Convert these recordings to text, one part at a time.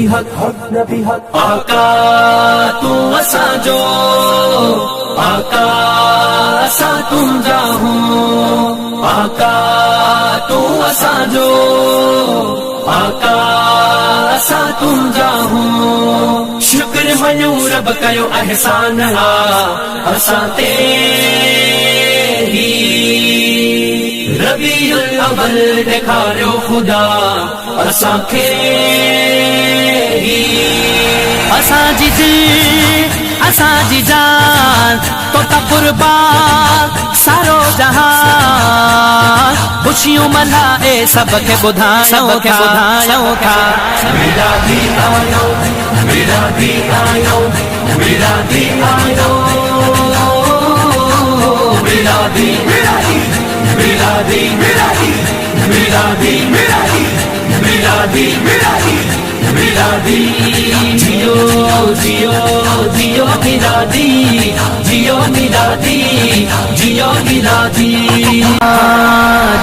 आका तू असांजो, आका असां तुंहिंजा हूं, आका तू असांजो, आका असां तुंहिंजा हूं। शुक्र मञूं रब कयो अहसान हा असां ते ही, रबीउल अव्वल ॾेखारियो ख़ुदा असांखे ही। असांजी दिल असांजी जान तो ता कुर्बान सारो जहान, खुशियों मल्हाए सबके ॿुधायूं था। मेरा दी आयो, मेरा दी आयो, मेरा दी आयो, मेरा दी, मेरा दी, मेरा दी, मेरा दी, मेरा दी, मेरा दी, मेरा दी, मेरा दी, मेरा दी। जियो जियो जियो मेरा दी, जियो मेरा दी, जियो मेरा दी।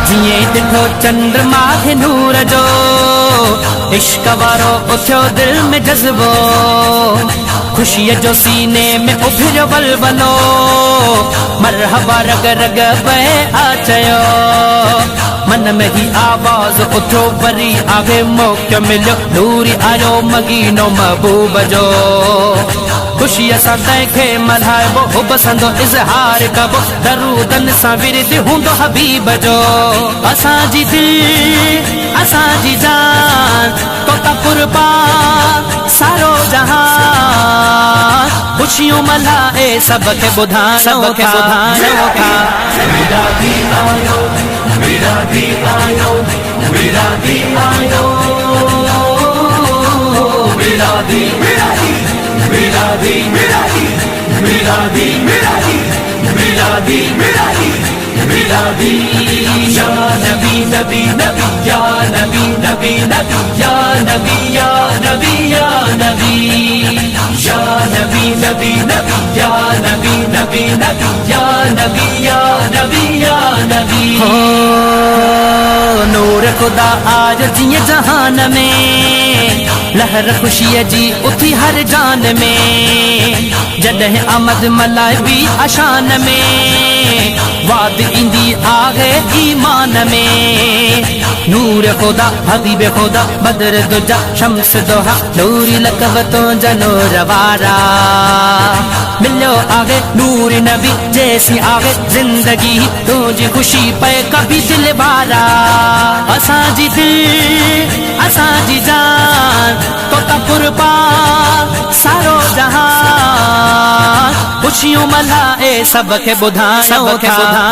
जिए ॾिठो चंद्रमा खे नूर जो, इश्क वारो उथियो दिल में जज़्बो, खुशीअ जो सीने में उभिरियो वलवलो, मरहबा रग रग बहे आ चयो, मन में ही आवाज उठो वरी आगे मौक़ो मिलियो, नूर आयो मगीनो महबूब जो, खुशीअ सां तंहिंखे मल्हाइबो, हुब संदो इज़हार कबो, दरूदन सां विरद हूंदो हबीब जो। असांजी दिल असांजी जान तो ता कुर्बान सारो जहान, खुशियों मल्हाए सबके ॿुधायूं था। मेरा दी आयो, मेरा दी आयो, मेरा दी आयो, मेरा दी, मेरा दी, मेरा दी, मेरा दी, मेरा दी, मेरा दी, मेरा दी, मेरा दी, मेरा दी। या नबी नबी नबी, या नबी नबी नबी, या नबी या नबी या नबी, या नबी नबी नबी, या नबी नबी नबी, या नबी या नबी या नबी। हो नूर खुदा आज जिए जहान में, लहर खुशीअ जी उथी हर जान में, जॾहिं आमद मल्हाए बि अशान में, वाद ईंदी आहे ईमान में। नूर खुदा हबीब खुदा बदर दुजा शम्स दोहा, नूरी लकब तुंहिंजा नूर वारा, मिलियो आहे नूर नबी जैसी आहे जिंदगी, तुझी खुशी पे कभी दिल वारा। असांजी दिल असांजी जान तो ता कुर्बान सारो जहान, खुशियों मल्हाए सबके ॿुधायूं था।